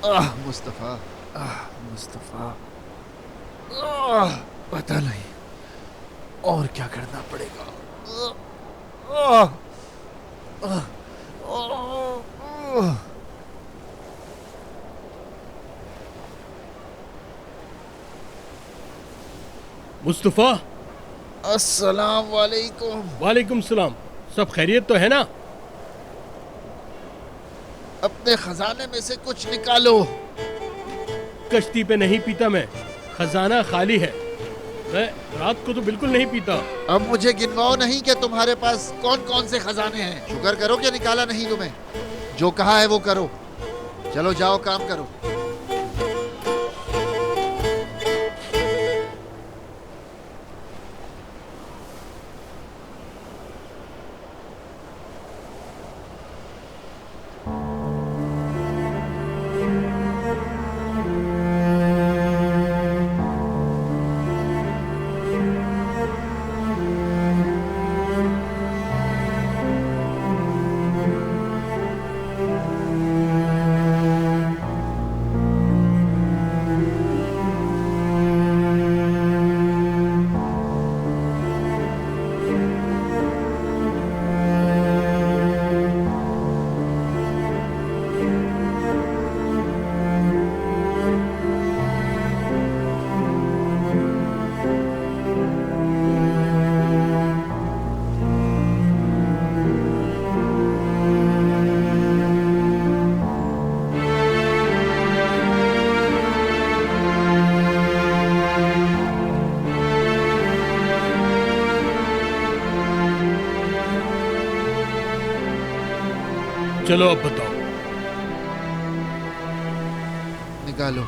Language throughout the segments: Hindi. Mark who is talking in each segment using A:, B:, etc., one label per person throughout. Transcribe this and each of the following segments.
A: मुस्तफ़ा,
B: मुस्तफ़ा, पता नहीं और क्या करना पड़ेगा।
C: मुस्तफ़ा,
B: अस्सलाम वालेकुम।
C: वालेकुम सलाम। सब खैरियत तो है ना?
B: अपने खजाने में से कुछ निकालो।
C: कश्ती पे नहीं पीता मैं, खजाना खाली है। मैं रात को तो बिल्कुल नहीं पीता।
B: अब मुझे गिनवाओ नहीं कि तुम्हारे पास कौन कौन से खजाने हैं। शुक्र करो कि निकाला नहीं तुम्हें। जो कहा है वो करो। चलो जाओ, काम करो।
C: चलो अब बताओ।
B: निकालो।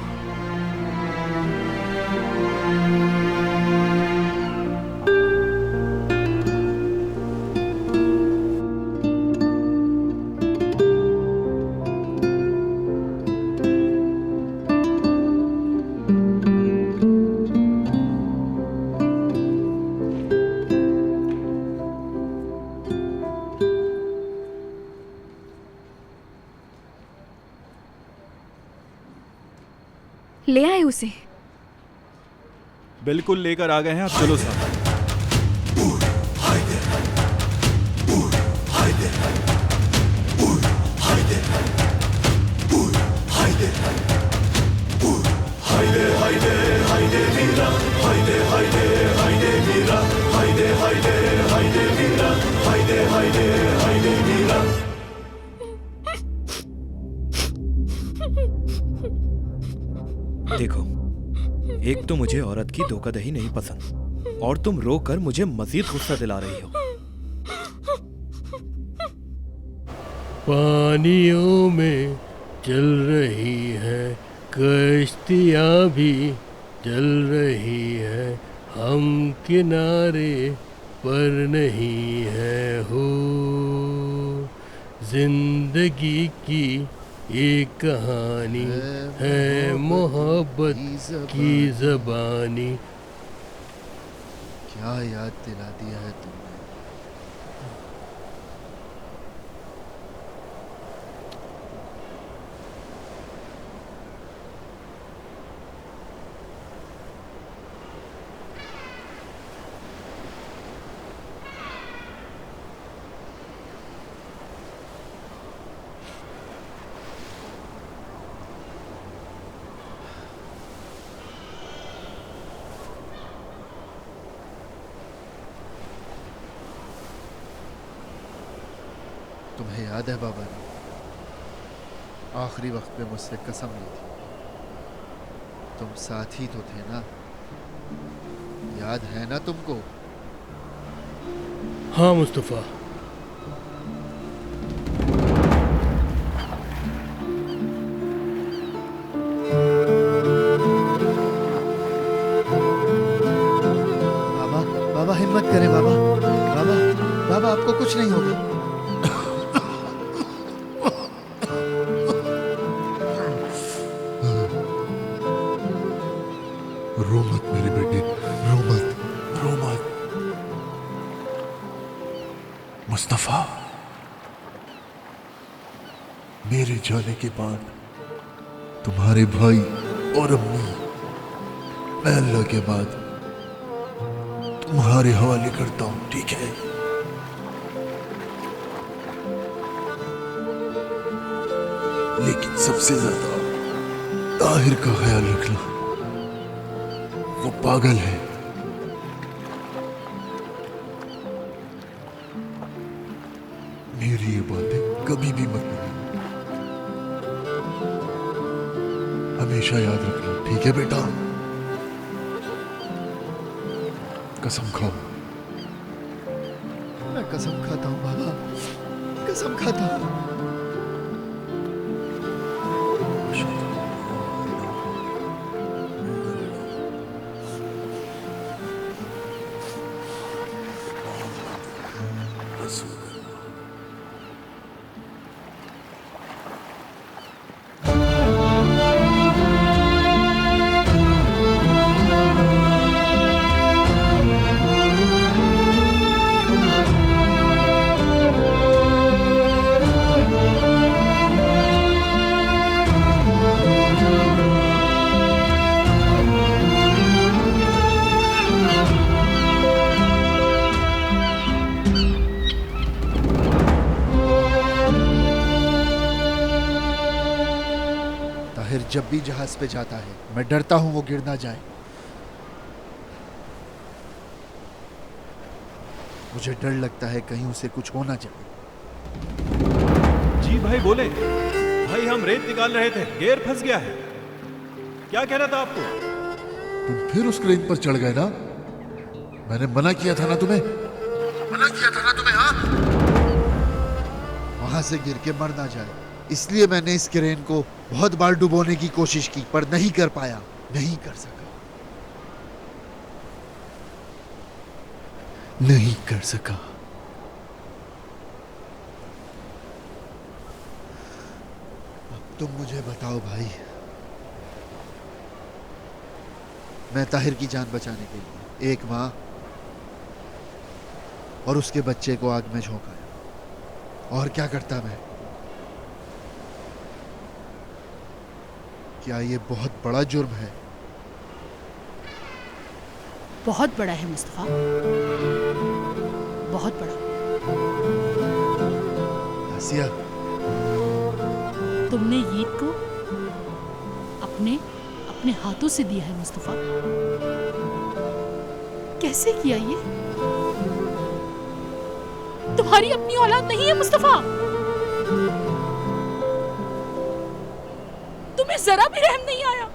D: ले आए उसे?
E: बिल्कुल लेकर आ गए हैं। आप चलो साहब। देखो, एक तो मुझे औरत की धोखाधड़ी नहीं पसंद, और तुम रोकर मुझे मजीद गुस्सा दिला रही हो।
C: पानियों में चल रही है कश्तियाँ भी चल रही है, हम किनारे पर नहीं है हो। जिंदगी की एक कहानी है मोहब्बत की ज़बानी।
B: क्या याद दिला दिया है तुमने। तुम्हें याद है बाबा ने आखिरी वक्त में मुझसे कसम ली थी। तुम साथ ही तो थे ना, याद है ना तुमको?
C: हाँ मुस्तफ़ा,
B: बाबा, बाबा हिम्मत करें बाबा। बाबा, बाबा आपको कुछ नहीं होगा।
A: रो मत मेरे बेटे, रो मत, रो मत। मुस्तफा, मेरे जाने के बाद तुम्हारे भाई और अम्मी मैं अल्लाह के बाद तुम्हारे हवाले करता हूं, ठीक है? लेकिन सबसे ज्यादा ताहिर का ख्याल रखना, वो पागल है। मेरी ये बातें कभी भी मत भूलना, हमेशा याद रखना, ठीक है बेटा? कसम खाओ।
B: मैं कसम खाता हूँ बाबा, कसम खाता हूँ। ताहिर जब भी जहाज पे जाता है मैं डरता हूं वो गिर ना जाए। मुझे डर लगता है कहीं उसे कुछ हो ना जाए।
D: जी भाई बोले। भाई हम रेत निकाल रहे थे, गेयर फंस गया है। क्या कहना था आपको?
A: तुम फिर उस क्रेन पर चढ़ गए ना? मैंने मना किया था ना तुम्हें, मना किया था ना तुम्हें? हाँ,
B: वहां से गिर के मर ना जाए इसलिए मैंने इस क्रेन को बहुत बार डुबोने की कोशिश की पर नहीं कर पाया, नहीं कर सका, नहीं कर सका। अब तुम मुझे बताओ भाई, मैं ताहिर की जान बचाने के लिए एक माँ और उसके बच्चे को आग में झोंका और क्या करता मैं? क्या ये बहुत बड़ा जुर्म है?
F: बहुत बड़ा है मुस्तफा, बहुत बड़ा।
B: आसिया,
F: तुमने ईद को अपने अपने हाथों से दिया है मुस्तफा। कैसे किया ये? तुम्हारी अपनी औलाद नहीं है मुस्तफा। तुम्हें जरा भी रहम नहीं आया।